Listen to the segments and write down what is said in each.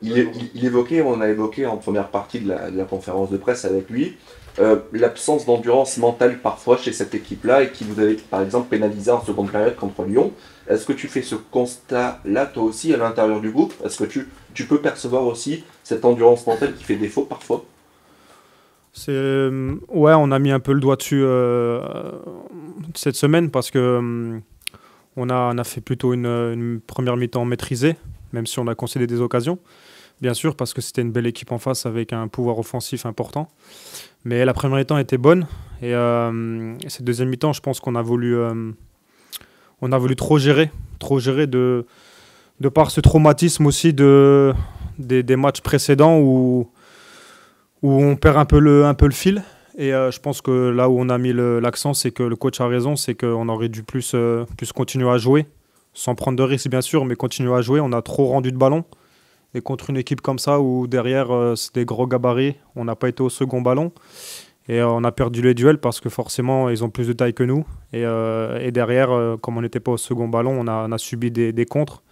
il évoquait, on a évoqué en première partie de la conférence de presse avec lui, l'absence d'endurance mentale parfois chez cette équipe-là et qui vous avait par exemple pénalisé en seconde période contre Lyon. Est-ce que tu fais ce constat-là toi aussi à l'intérieur du groupe? Est-ce que tu peux percevoir aussi cette endurance mentale qui fait défaut parfois? Ouais, on a mis un peu le doigt dessus cette semaine parce que on a fait plutôt une première mi-temps maîtrisée, même si on a concédé des occasions. Bien sûr, parce que c'était une belle équipe en face avec un pouvoir offensif important. Mais la première mi-temps était bonne. Et cette deuxième mi-temps, je pense qu'on a voulu trop gérer de par ce traumatisme aussi des matchs précédents où on perd un peu le fil. Et je pense que là où on a mis l'accent, c'est que le coach a raison, c'est qu'on aurait dû plus continuer à jouer, sans prendre de risques bien sûr, mais continuer à jouer. On a trop rendu de ballon. Et contre une équipe comme ça, où derrière, c'est des gros gabarits, on n'a pas été au second ballon. Et on a perdu les duels parce que forcément, ils ont plus de taille que nous. Et derrière, comme on n'était pas au second ballon, on a subi des contres.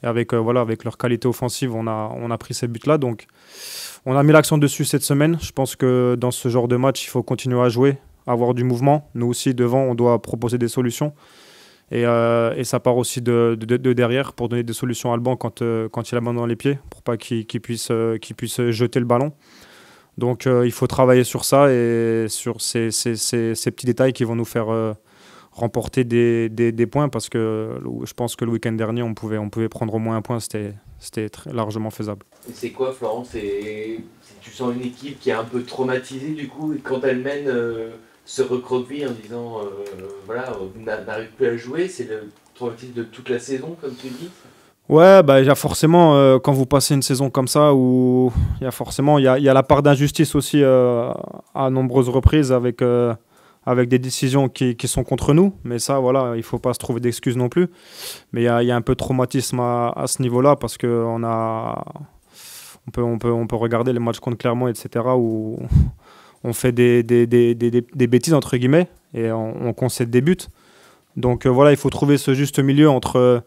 Et avec leur qualité offensive, on a pris ces buts-là. Donc, on a mis l'accent dessus cette semaine. Je pense que dans ce genre de match, il faut continuer à jouer, avoir du mouvement. Nous aussi, devant, on doit proposer des solutions. Et ça part aussi de derrière pour donner des solutions à Alban quand il a la main dans les pieds, pour pas qu'il puisse jeter le ballon. Donc il faut travailler sur ça et sur ces petits détails qui vont nous faire remporter des points parce que je pense que le week-end dernier, on pouvait prendre au moins un point, c'était largement faisable. Et c'est quoi, Florent? Tu sens une équipe qui est un peu traumatisée du coup, et quand elle mène, se recroqueville en disant voilà, on n'arrive plus à jouer, c'est le traumatisme de toute la saison, comme tu dis? Ouais, bah, il y a forcément, quand vous passez une saison comme ça, où il y a la part d'injustice aussi à nombreuses reprises avec des décisions qui sont contre nous. Mais ça, voilà, il ne faut pas se trouver d'excuses non plus. Mais il y a un peu de traumatisme à ce niveau-là parce on peut regarder les matchs contre Clermont, etc., où on fait des bêtises, entre guillemets, et on concède des buts. Donc voilà, il faut trouver ce juste milieu entre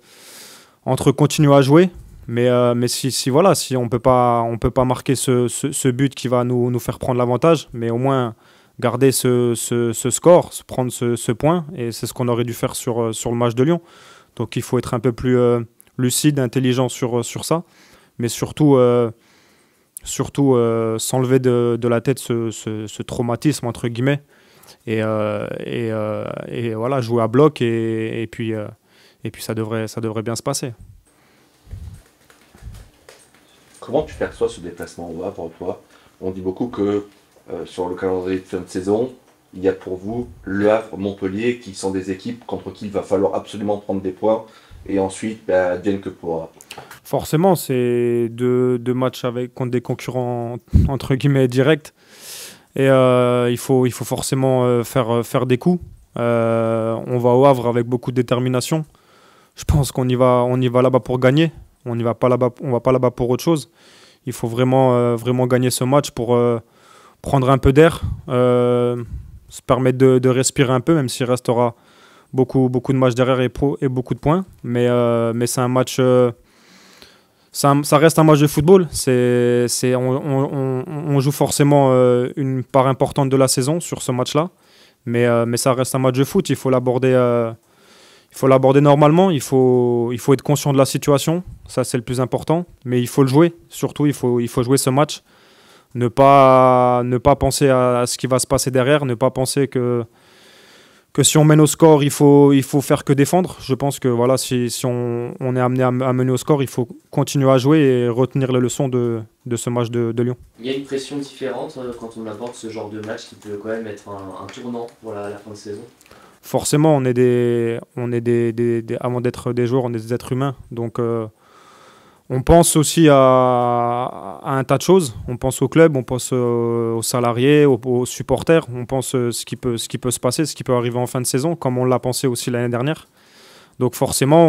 continuer à jouer, mais si on peut pas marquer ce but qui va nous faire prendre l'avantage, mais au moins garder ce score, prendre ce point, et c'est ce qu'on aurait dû faire sur le match de Lyon. Donc il faut être un peu plus lucide, intelligent sur ça, mais surtout s'enlever de la tête ce traumatisme, entre guillemets, et voilà, jouer à bloc, et puis ça devrait bien se passer. Comment tu perçois ce déplacement au Havre, toi? On dit beaucoup que sur le calendrier de fin de saison, il y a pour vous Le Havre, Montpellier, qui sont des équipes contre qui il va falloir absolument prendre des points, et ensuite, ben, advienne que pourra. Forcément, c'est deux matchs contre des concurrents entre guillemets directs. Et il faut forcément faire des coups. On va au Havre avec beaucoup de détermination. Je pense qu'on y va là-bas pour gagner. On va pas là-bas pour autre chose. Il faut vraiment gagner ce match pour prendre un peu d'air, se permettre de respirer un peu, même s'il restera beaucoup de matchs derrière et beaucoup de points. Mais c'est un match. Ça reste un match de football. On joue forcément une part importante de la saison sur ce match-là. Mais ça reste un match de foot. Il faut l'aborder normalement. Il faut être conscient de la situation. Ça, c'est le plus important. Mais il faut le jouer. Surtout, il faut jouer ce match. Ne pas penser à ce qui va se passer derrière. Ne pas penser que si on mène au score, il faut faire que défendre. Je pense que voilà, si on est amené à mener au score, il faut continuer à jouer et retenir les leçons de ce match de Lyon. Il y a une pression différente quand on aborde ce genre de match qui peut quand même être un tournant pour la fin de saison. Forcément, avant d'être des joueurs, on est des êtres humains. Donc, on pense aussi à un tas de choses. On pense au club, on pense aux salariés, aux supporters. On pense ce qui peut se passer, ce qui peut arriver en fin de saison, comme on l'a pensé aussi l'année dernière. Donc forcément,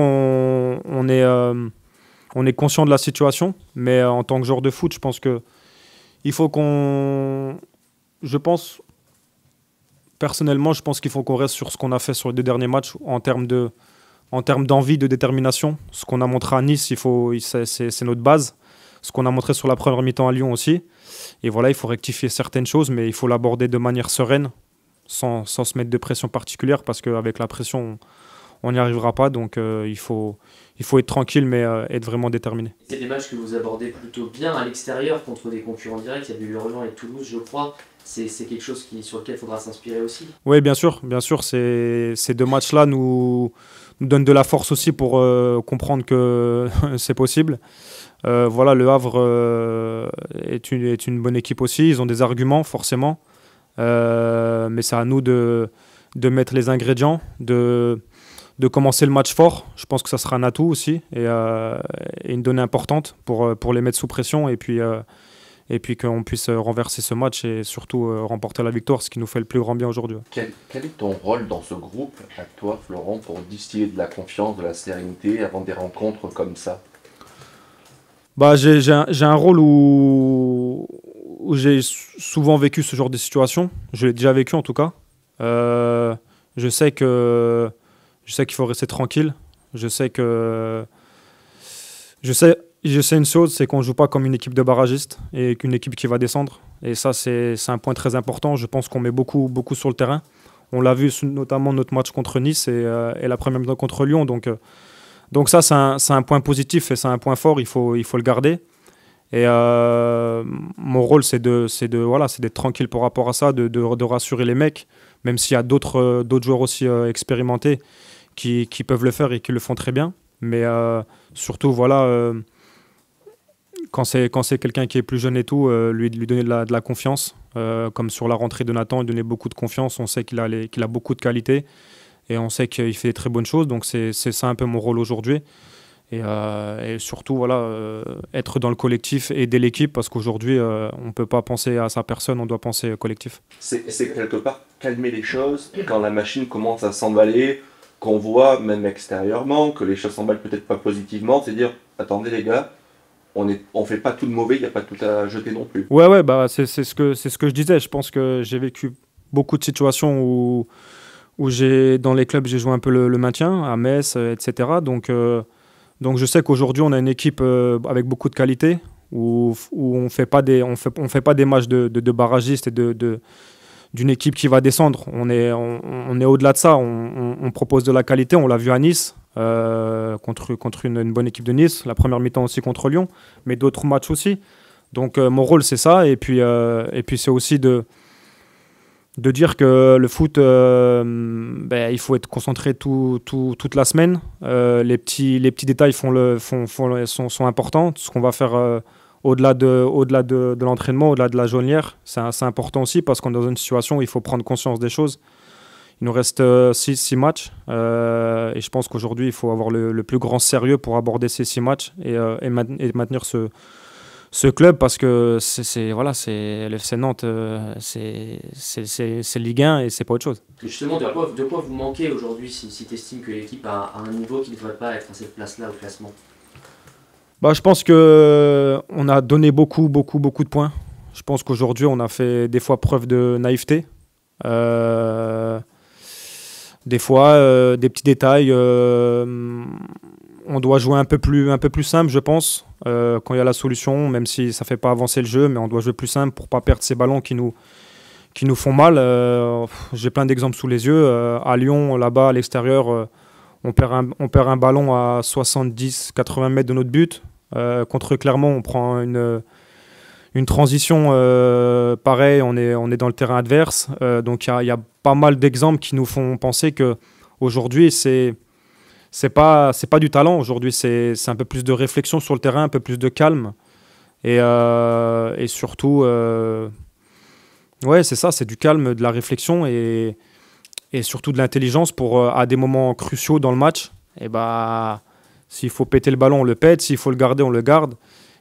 on est conscient de la situation. Mais en tant que joueur de foot, je pense que il faut qu'on... Je pense, personnellement, je pense qu'il faut qu'on reste sur ce qu'on a fait sur les deux derniers matchs en termes d'envie, de détermination. Ce qu'on a montré à Nice, c'est notre base. ce qu'on a montré sur la première mi-temps à Lyon aussi. Et voilà, il faut rectifier certaines choses, mais il faut l'aborder de manière sereine, sans se mettre de pression particulière, parce qu'avec la pression, on n'y arrivera pas. Donc il faut être tranquille, mais être vraiment déterminé. C'est des matchs que vous abordez plutôt bien à l'extérieur contre des concurrents directs. Il y a eu Lorient et Toulouse, je crois. C'est quelque chose sur lequel il faudra s'inspirer aussi. Oui, bien sûr. Ces deux matchs-là nous donnent de la force aussi pour comprendre que c'est possible. Voilà, Le Havre est une bonne équipe aussi. Ils ont des arguments, forcément. Mais c'est à nous de mettre les ingrédients, de commencer le match fort. Je pense que ça sera un atout aussi et une donnée importante pour les mettre sous pression et puis qu'on puisse renverser ce match et surtout remporter la victoire, ce qui nous fait le plus grand bien aujourd'hui. Quel est ton rôle dans ce groupe, à toi, Florent, pour distiller de la confiance, de la sérénité avant des rencontres comme ça? J'ai un rôle où j'ai souvent vécu ce genre de situation. Je l'ai déjà vécu en tout cas. Je sais qu'il faut rester tranquille. Je sais une chose, c'est qu'on ne joue pas comme une équipe de barragistes et qu'une équipe qui va descendre. Et ça, c'est un point très important. Je pense qu'on met beaucoup, beaucoup sur le terrain. On l'a vu notamment notre match contre Nice et la première mi-temps contre Lyon. Donc ça, c'est un point positif et c'est un point fort. Il faut le garder. Et mon rôle, c'est d'être tranquille par rapport à ça, de rassurer les mecs, même s'il y a d'autres joueurs aussi expérimentés qui peuvent le faire et qui le font très bien. Mais surtout, voilà, quand c'est quelqu'un qui est plus jeune et tout, lui donner de la confiance. Comme sur la rentrée de Nathan, lui donner beaucoup de confiance. On sait qu'il a beaucoup de qualité et on sait qu'il fait des très bonnes choses. Donc c'est ça un peu mon rôle aujourd'hui. Et surtout, voilà, être dans le collectif et aider l'équipe, parce qu'aujourd'hui, on ne peut pas penser à sa personne, on doit penser collectif. C'est quelque part calmer les choses quand la machine commence à s'emballer, qu'on voit même extérieurement que les choses s'emballent peut-être pas positivement, c'est dire, attendez les gars, on fait pas tout de mauvais, il n'y a pas tout à jeter non plus. Ouais, c'est ce que je disais. Je pense que j'ai vécu beaucoup de situations où dans les clubs, j'ai joué un peu le maintien, à Metz, etc. Donc je sais qu'aujourd'hui, on a une équipe avec beaucoup de qualité, où on fait pas des matchs de barragistes et d'une équipe qui va descendre. On est au-delà de ça. On propose de la qualité. On l'a vu à Nice, contre une bonne équipe de Nice. La première mi-temps aussi contre Lyon, mais d'autres matchs aussi. Donc mon rôle, c'est ça. Et puis c'est aussi de dire que le foot, il faut être concentré toute la semaine. Les petits détails sont importants. Ce qu'on va faire au-delà de l'entraînement, au-delà de la jaunière, c'est important aussi, parce qu'on est dans une situation où il faut prendre conscience des choses. Il nous reste 6 matchs et je pense qu'aujourd'hui, il faut avoir le plus grand sérieux pour aborder ces 6 matchs et maintenir ce club, parce que l'FC Nantes, c'est Ligue 1 et c'est pas autre chose. Justement, de quoi vous manquez aujourd'hui si tu estimes que l'équipe a un niveau qui ne devrait pas être à cette place-là au classement? Je pense qu'on a donné beaucoup de points. Je pense qu'aujourd'hui, on a fait des fois preuve de naïveté. Des fois, des petits détails. On doit jouer un peu plus simple, je pense, quand il y a la solution, même si ça ne fait pas avancer le jeu, mais on doit jouer plus simple pour ne pas perdre ces ballons qui nous font mal. J'ai plein d'exemples sous les yeux. À Lyon, là-bas, à l'extérieur, on perd un ballon à 70-80 mètres de notre but. Contre Clermont, on prend une transition pareil, on est dans le terrain adverse. Donc il y a pas mal d'exemples qui nous font penser qu'aujourd'hui, c'est pas du talent. Aujourd'hui, c'est un peu plus de réflexion sur le terrain, un peu plus de calme. Et surtout, c'est ça, c'est du calme, de la réflexion et surtout de l'intelligence pour, à des moments cruciaux dans le match, s'il faut péter le ballon, on le pète. S'il faut le garder, on le garde.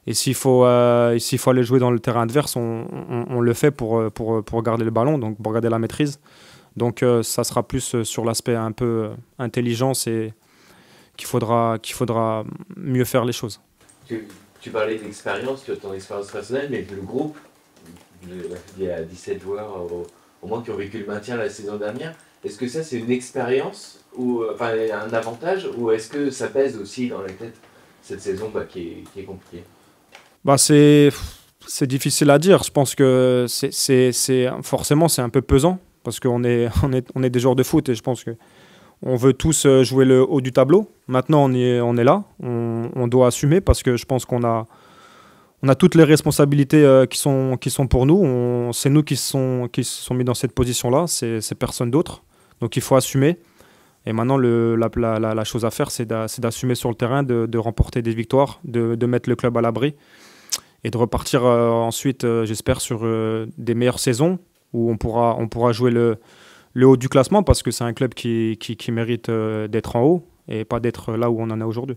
Et s'il faut aller jouer dans le terrain adverse, on le fait pour garder le ballon, donc pour garder la maîtrise. Donc ça sera plus sur l'aspect un peu intelligence et qu'il faudra mieux faire les choses. Tu parlais d'expérience, de ton expérience personnelle, mais le groupe, il y a 17 joueurs au moins qui ont vécu le maintien la saison dernière. Est-ce que ça, c'est une expérience ou un avantage, ou est-ce que ça pèse aussi dans la tête cette saison qui est compliquée? Bah, c'est difficile à dire. Je pense que forcément, c'est un peu pesant parce qu'on est, on est des joueurs de foot et je pense que on veut tous jouer le haut du tableau. Maintenant, on est là. On doit assumer parce que je pense on a toutes les responsabilités qui sont pour nous. C'est nous qui se sont mis dans cette position-là. C'est personne d'autre. Donc, il faut assumer. Et maintenant, la chose à faire, c'est d'assumer sur le terrain, de remporter des victoires, de mettre le club à l'abri et de repartir ensuite, j'espère, sur des meilleures saisons où on pourra jouer le haut du classement parce que c'est un club qui mérite d'être en haut et pas d'être là où on en est aujourd'hui.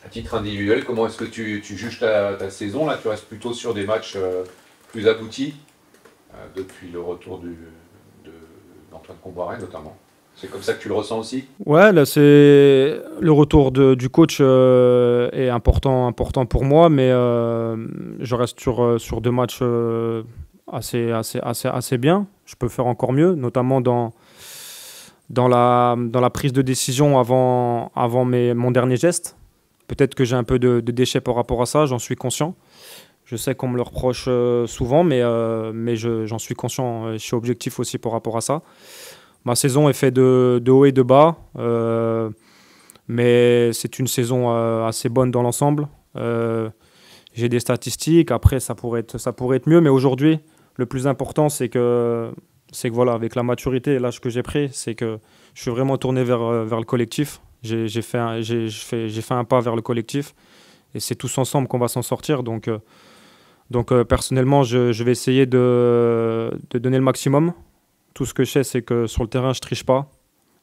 À titre individuel, comment est-ce que tu juges ta saison? Là, tu restes plutôt sur des matchs plus aboutis depuis le retour d'Antoine Kombouaré notamment. C'est comme ça que tu le ressens aussi? Ouais, là, le retour du coach est important pour moi, mais je reste sur deux matchs assez bien. Je peux faire encore mieux, notamment dans la prise de décision avant mon dernier geste. Peut-être que j'ai un peu de déchets par rapport à ça, j'en suis conscient. Je sais qu'on me le reproche souvent, mais j'en suis conscient. Je suis objectif aussi par rapport à ça. Ma saison est faite de haut et de bas, mais c'est une saison assez bonne dans l'ensemble. J'ai des statistiques, après ça pourrait être mieux, mais aujourd'hui, le plus important, c'est que voilà, avec la maturité et l'âge que j'ai pris, c'est que je suis vraiment tourné vers le collectif. J'ai fait un pas vers le collectif et c'est tous ensemble qu'on va s'en sortir. Donc personnellement, je vais essayer de donner le maximum. Tout ce que je sais, c'est que sur le terrain, je triche pas.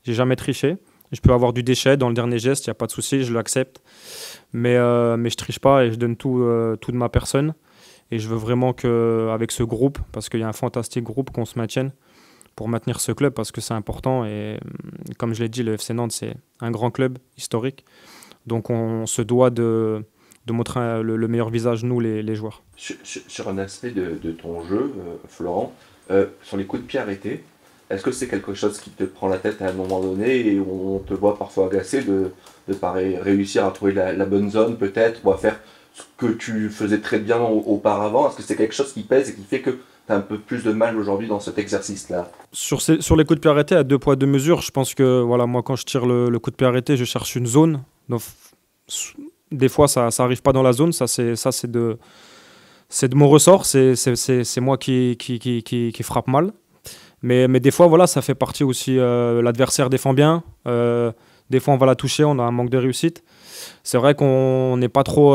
J'ai jamais triché. Je peux avoir du déchet dans le dernier geste, il n'y a pas de souci, je l'accepte. Mais je triche pas et je donne tout de ma personne. Et je veux vraiment qu'avec ce groupe, parce qu'il y a un fantastique groupe, qu'on se maintienne pour maintenir ce club, parce que c'est important. Et comme je l'ai dit, le FC Nantes, c'est un grand club historique. Donc on se doit de montrer le meilleur visage, nous, les joueurs. Sur un aspect de ton jeu, Florent, sur les coups de pied arrêtés, est-ce que c'est quelque chose qui te prend la tête à un moment donné et où on te voit parfois agacé de ne pas réussir à trouver la bonne zone peut-être, ou à faire ce que tu faisais très bien auparavant? Est-ce que c'est quelque chose qui pèse et qui fait que tu as un peu plus de mal aujourd'hui dans cet exercice-là? Sur les coups de pied arrêtés, à 2 poids 2 mesures, je pense que voilà, moi quand je tire le coup de pied arrêté, je cherche une zone. Donc, des fois ça n'arrive pas dans la zone, ça c'est de mon ressort, c'est moi qui frappe mal. Mais des fois, voilà, ça fait partie aussi, l'adversaire défend bien, des fois on va la toucher, on a un manque de réussite. C'est vrai qu'on n'est pas trop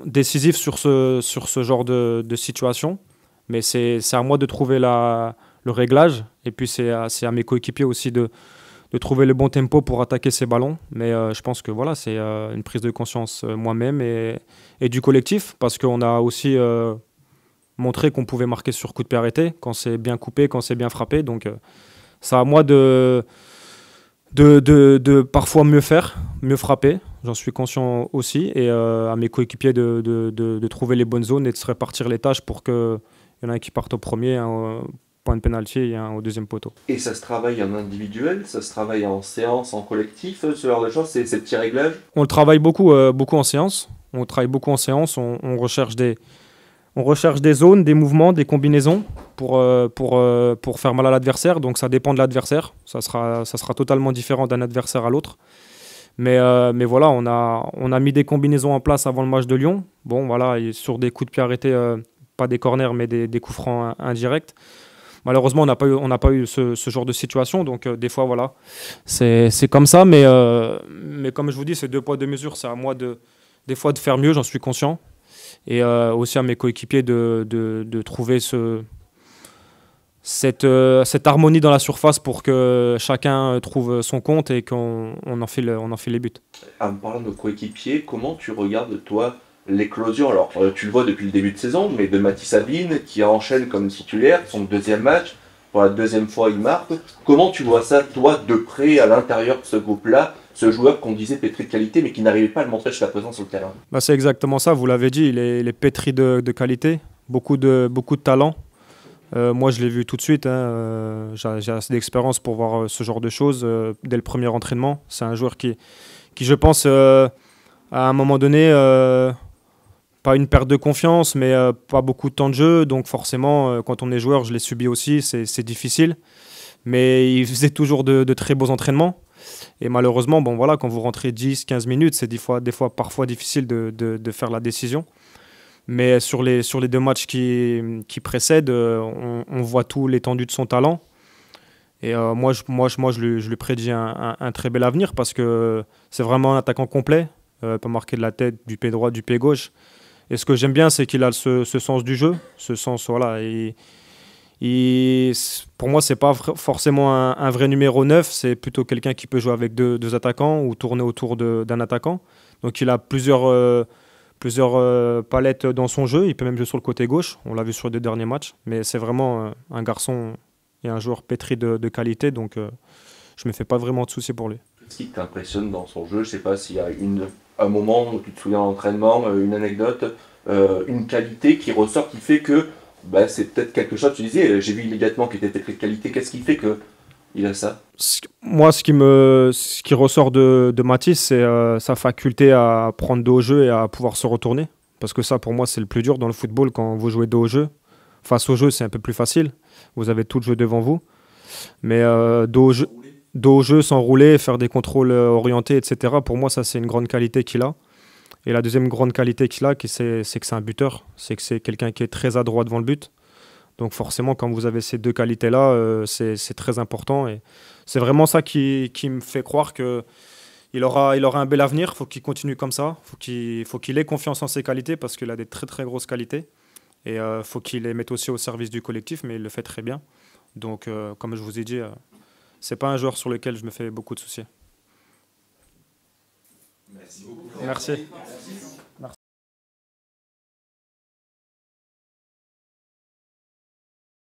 décisif sur ce genre de situation, mais c'est à moi de trouver le réglage, et puis c'est à mes coéquipiers aussi de trouver le bon tempo pour attaquer ces ballons. Mais je pense que voilà, c'est une prise de conscience moi-même et du collectif, parce qu'on a aussi montré qu'on pouvait marquer sur coup de pied arrêté, quand c'est bien coupé, quand c'est bien frappé. Donc c'est à moi de parfois mieux faire, mieux frapper, j'en suis conscient aussi, et à mes coéquipiers de trouver les bonnes zones et de se répartir les tâches pour qu'il y en ait un qui parte au premier, un point de pénalty et un au deuxième poteau. Et ça se travaille en individuel, ça se travaille en séance, en collectif, ce genre de choses, ces petits réglages? On le travaille beaucoup en séance. On travaille beaucoup en séance, on recherche des zones, des mouvements, des combinaisons pour faire mal à l'adversaire. Donc ça dépend de l'adversaire. Ça sera totalement différent d'un adversaire à l'autre. Mais voilà, on a mis des combinaisons en place avant le match de Lyon. Bon, voilà, sur des coups de pied arrêtés, pas des corners, mais des coups francs indirects. Malheureusement, on n'a pas eu ce genre de situation. Donc des fois, voilà, c'est comme ça. Mais comme je vous dis, c'est 2 poids 2 mesures. C'est à moi des fois de faire mieux, j'en suis conscient. Et aussi à mes coéquipiers de trouver cette harmonie dans la surface pour que chacun trouve son compte et qu'on en fait les buts. En parlant de coéquipiers, comment tu regardes, toi, l'éclosion? Alors, tu le vois depuis le début de saison, mais de Mathis Sabine, qui enchaîne comme titulaire, son 2e match, pour la 2e fois il marque. Comment tu vois ça, toi, de près, à l'intérieur de ce groupe-là, ce joueur qu'on disait pétri de qualité, mais qui n'arrivait pas à le montrer jusqu'à présent sur le terrain? Bah, c'est exactement ça, vous l'avez dit, il est pétri de qualité, beaucoup de talent. Moi, je l'ai vu tout de suite, hein, j'ai assez d'expérience pour voir ce genre de choses dès le premier entraînement. C'est un joueur qui je pense, a à un moment donné, pas une perte de confiance, mais pas beaucoup de temps de jeu. Donc forcément, quand on est joueur, je l'ai subi aussi, c'est difficile. Mais il faisait toujours de très beaux entraînements. Et malheureusement, bon, voilà, quand vous rentrez 10-15 minutes, c'est parfois difficile de faire la décision. Mais sur les 2 matchs qui précèdent, on voit tout l'étendue de son talent. Et moi, je lui prédis un très bel avenir parce que c'est vraiment un attaquant complet. Il peut marquer de la tête, du pied droit, du pied gauche. Et ce que j'aime bien, c'est qu'il a ce sens du jeu. Ce sens, voilà. Pour moi, ce n'est pas forcément un vrai numéro 9. C'est plutôt quelqu'un qui peut jouer avec deux attaquants ou tourner autour d'un attaquant. Donc il a plusieurs palettes dans son jeu. Il peut même jouer sur le côté gauche. On l'a vu sur les 2 derniers matchs. Mais c'est vraiment un garçon et un joueur pétri de qualité. Donc je ne me fais pas vraiment de soucis pour lui. Qu'est-ce qui t'impressionne dans son jeu? Je ne sais pas s'il y a un moment où tu te souviens d'entraînement, une anecdote, une qualité qui ressort qui fait que c'est peut-être quelque chose. Tu disais, j'ai vu immédiatement qu'il était de qualité. Qu'est-ce qui fait qu'il a ça? Moi, ce qui ressort de Mathys, c'est sa faculté à prendre dos au jeu et à pouvoir se retourner. Parce que ça, pour moi, c'est le plus dur dans le football quand vous jouez dos au jeu. Face au jeu, c'est un peu plus facile. Vous avez tout le jeu devant vous. Mais dos au jeu, s'enrouler, faire des contrôles orientés, etc. Pour moi, ça, c'est une grande qualité qu'il a. Et la deuxième grande qualité qu'il a, c'est que c'est un buteur. C'est que c'est quelqu'un qui est très adroit devant le but. Donc forcément, quand vous avez ces 2 qualités-là, c'est très important. Et c'est vraiment ça qui me fait croire qu'il aura un bel avenir. Il faut qu'il continue comme ça. Il faut qu'il ait confiance en ses qualités parce qu'il a des très très grosses qualités. Et il faut qu'il les mette aussi au service du collectif, mais il le fait très bien. Donc comme je vous ai dit, c'est pas un joueur sur lequel je me fais beaucoup de soucis. Merci beaucoup. Merci.